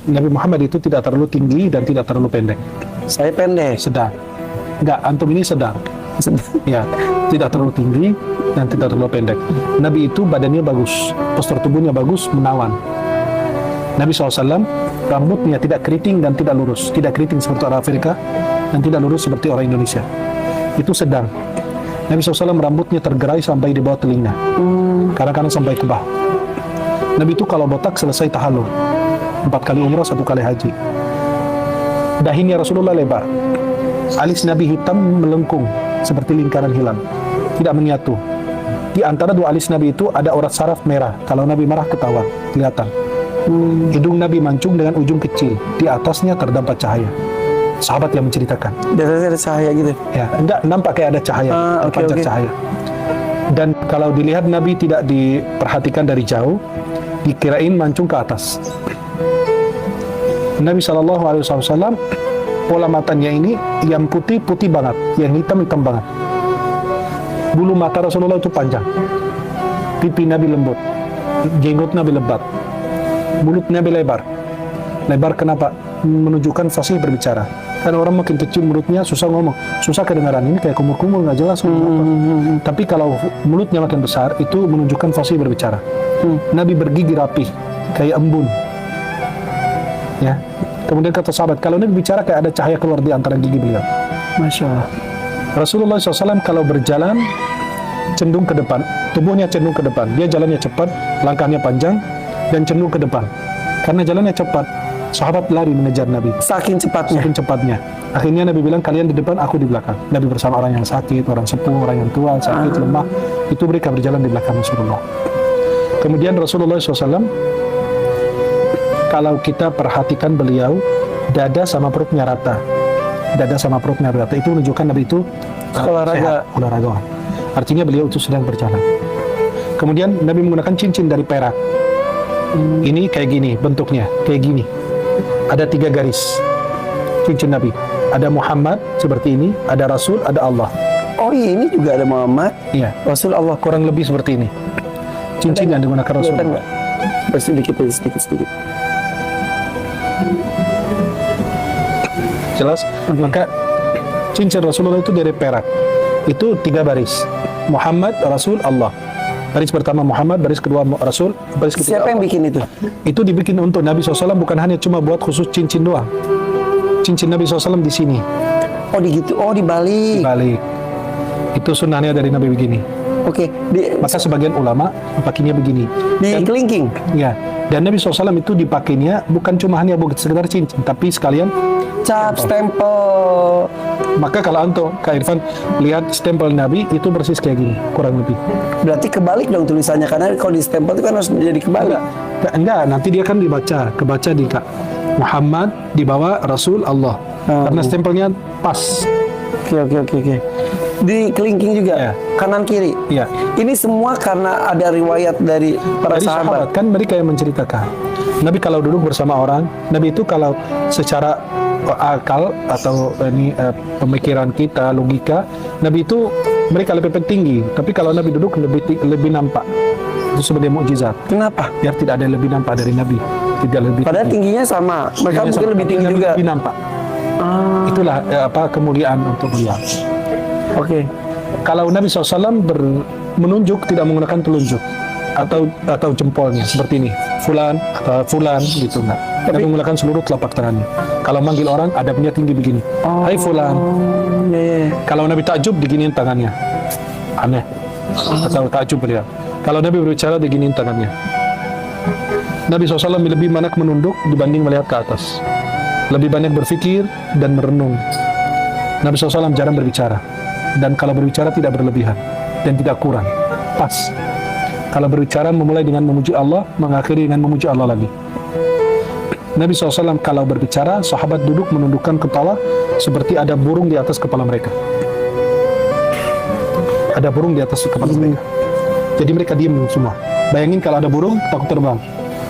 Nabi Muhammad itu tidak terlalu tinggi dan tidak terlalu pendek. Saya pendek. Sedang. Enggak, antum ini sedang. Ya, tidak terlalu tinggi dan tidak terlalu pendek. Nabi itu badannya bagus, postur tubuhnya bagus, menawan. Nabi SAW rambutnya tidak keriting dan tidak lurus, tidak keriting seperti orang Afrika dan tidak lurus seperti orang Indonesia. Itu sedang. Nabi SAW rambutnya tergerai sampai di bawah telinga, kadang-kadang sampai ke bahu. Nabi itu kalau botak selesai tahallul, 4 kali umrah, 1 kali haji. Dahinya Rasulullah lebar, alis Nabi hitam melengkung seperti lingkaran hilal, tidak menyatu. Di antara 2 alis Nabi itu ada urat saraf merah. Kalau Nabi marah ketahuan, kelihatan. Hidung Nabi mancung dengan ujung kecil, di atasnya terdapat cahaya. Sahabat yang menceritakan. Di atasnya ada cahaya gitu. Ya, enggak nampak kayak ada cahaya, pancar cahaya. Dan kalau dilihat Nabi tidak diperhatikan dari jauh, dikirain mancung ke atas. Nabi SAW pola matanya ini yang putih banget, yang hitam banget. Bulu mata Rasulullah itu panjang, pipi Nabi lembut, jenggot Nabi lebat, mulut Nabi lebar. Lebar kenapa? Menunjukkan fasih berbicara. Karena orang makin kecil mulutnya susah ngomong, susah kedengaran, ini kayak kumur-kumur nggak jelas ngomong apa. Tapi kalau mulutnya makin besar itu menunjukkan fasih berbicara. Nabi bergigi rapih kayak embun. Ya. Kemudian kata sahabat, kalau Nabi bicara kayak ada cahaya keluar di antara gigi beliau. Masya Allah. Rasulullah SAW kalau berjalan cenderung ke depan, tubuhnya cenderung ke depan. Dia jalannya cepat, langkahnya panjang, dan cenderung ke depan. Karena jalannya cepat, sahabat lari mengejar Nabi. Saking cepatnya. Saking cepatnya. Akhirnya Nabi bilang, kalian di depan, aku di belakang. Nabi bersama orang yang sakit, orang sepuh, orang yang tua, sakit, lemah. Itu mereka berjalan di belakang Rasulullah. Kemudian Rasulullah SAW, kalau kita perhatikan beliau, dada sama perutnya rata. Dada sama perutnya rata. Itu menunjukkan Nabi itu olahraga. Olahragawan. Artinya beliau itu sedang berjalan. Kemudian Nabi menggunakan cincin dari perak. Ini kayak gini bentuknya, kayak gini. Ada 3 garis cincin Nabi. Ada Muhammad seperti ini, ada Rasul, ada Allah. Oh ini juga ada Muhammad, Iya, Rasul, Allah. kurang lebih seperti ini. Cincin yang digunakan Rasul. Sedikit. Jelas? Maka cincin Rasulullah itu dari perak. Itu 3 baris. Muhammad, Rasul, Allah. Baris pertama Muhammad, baris kedua Rasul, baris ketiga Siapa yang Allah. bikin itu? Itu dibikin untuk Nabi SAW, bukan hanya cuma buat khusus cincin doang. Cincin Nabi SAW di sini. Oh gitu. Oh dibalik. Balik. Itu sunnahnya dari Nabi begini. Oke. Maka sebagian ulama pakainya begini. Di kelingking. Ya. Dan Nabi SAW itu dipakainya bukan cuma hanya buat sekedar cincin, tapi sekalian Cap, stempel. Maka kalau antum, Kak Irfan, lihat stempel Nabi itu persis kayak gini, kurang lebih. Berarti kebalik dong tulisannya, karena kalau di stempel itu kan harus menjadi kebalik. Enggak, nanti dia kan kebaca di Kak Muhammad, di bawah Rasul, Allah. Karena stempelnya pas. Oke. Di kelingking juga, Ya. kanan kiri. Ya. Ini semua karena ada riwayat dari para Dari sahabat. kan mereka yang menceritakan. Nabi kalau duduk bersama orang, Nabi itu kalau secara akal atau pemikiran kita, logika, Nabi itu mereka lebih tinggi. Tapi kalau Nabi duduk lebih nampak. Itu sebagai mukjizat. Kenapa? Biar tidak ada yang lebih nampak dari Nabi. Tidak lebih. Padahal tingginya sama. Mereka mungkin lebih tinggi juga. Lebih nampak. Itulah kemuliaan untuk beliau. Oke. Kalau Nabi SAW menunjuk tidak menggunakan telunjuk atau jempolnya seperti ini, fulan atau fulan gitu enggak. Nabi menggunakan seluruh telapak tangannya. Kalau manggil orang adabnya tinggi begini. Hai fulan. Yeah. Kalau Nabi takjub diginiin tangannya. Aneh. Atau takjub beliau. Kalau Nabi berbicara diginiin tangannya. Nabi SAW lebih banyak menunduk dibanding melihat ke atas. Lebih banyak berpikir dan merenung. Nabi SAW jarang berbicara. Dan kalau berbicara tidak berlebihan dan tidak kurang, pas. Kalau berbicara memulai dengan memuji Allah, mengakhiri dengan memuji Allah lagi. Nabi SAW kalau berbicara, sahabat duduk menundukkan kepala seperti ada burung di atas kepala mereka. Ada burung di atas kepala mereka. Jadi mereka diam semua. Bayangin kalau ada burung takut terbang,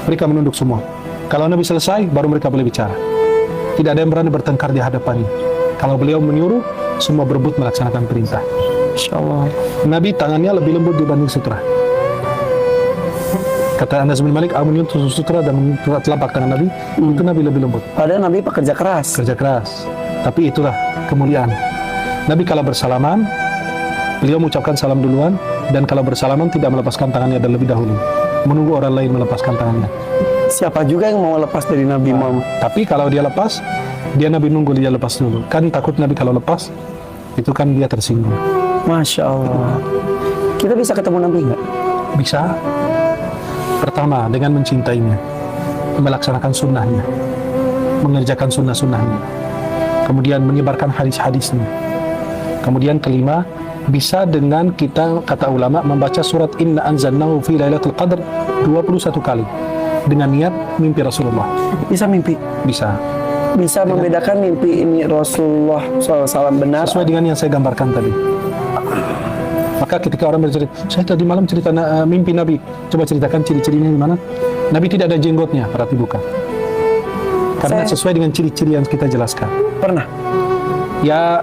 mereka menunduk semua. Kalau Nabi selesai, baru mereka boleh bicara. Tidak ada yang berani bertengkar di hadapannya. Kalau beliau menyuruh, semua berebut melaksanakan perintah. Insya Allah. Nabi tangannya lebih lembut dibanding sutra. Kata Anas bin Malik, aku menyentuh sutra dan telapak tangan Nabi, itu Nabi lebih lembut. Padahal Nabi pekerja keras. Kerja keras. Tapi itulah kemuliaan. Nabi kalau bersalaman, beliau mengucapkan salam duluan, dan kalau bersalaman tidak melepaskan tangannya dan lebih dahulu. Menunggu orang lain melepaskan tangannya. Siapa juga yang mau lepas dari Nabi Muhammad? Tapi kalau dia lepas, dia Nabi nunggu dia lepas dulu. Kan takut Nabi kalau lepas, itu kan dia tersinggung. Masya Allah. Kita bisa ketemu Nabi nggak? Bisa. Pertama, dengan mencintainya, melaksanakan sunnahnya, mengerjakan sunnah-sunnahnya, kemudian menyebarkan hadis-hadisnya. Kemudian kelima, bisa dengan kita, kata ulama, membaca surat Inna anzalnahu fi lailatul qadr 21 kali dengan niat mimpi Rasulullah. Bisa mimpi. Bisa. Bisa membedakan mimpi ini Rasulullah SAW benar. Sesuai dengan yang saya gambarkan tadi. Maka ketika orang bercerita, saya tadi malam cerita mimpi Nabi, coba ceritakan ciri-cirinya gimana? Nabi tidak ada jenggotnya, berarti bukan. Karena sesuai dengan ciri-ciri yang kita jelaskan. Pernah? Ya,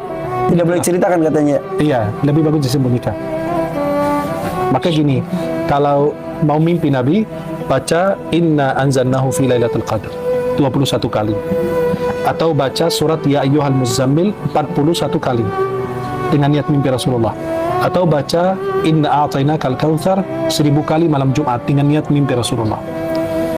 Tidak boleh ceritakan katanya. iya, lebih bagus disembunyikan. Maka gini, kalau mau mimpi Nabi, baca Inna anzalnahu fi lailatul qadr 21 kali. Atau baca surat Ya Ayyuhal Muzammil 41 kali dengan niat mimpi Rasulullah. Atau baca Inna a'tainakal kautsar 1000 kali malam Jumat dengan niat mimpi Rasulullah.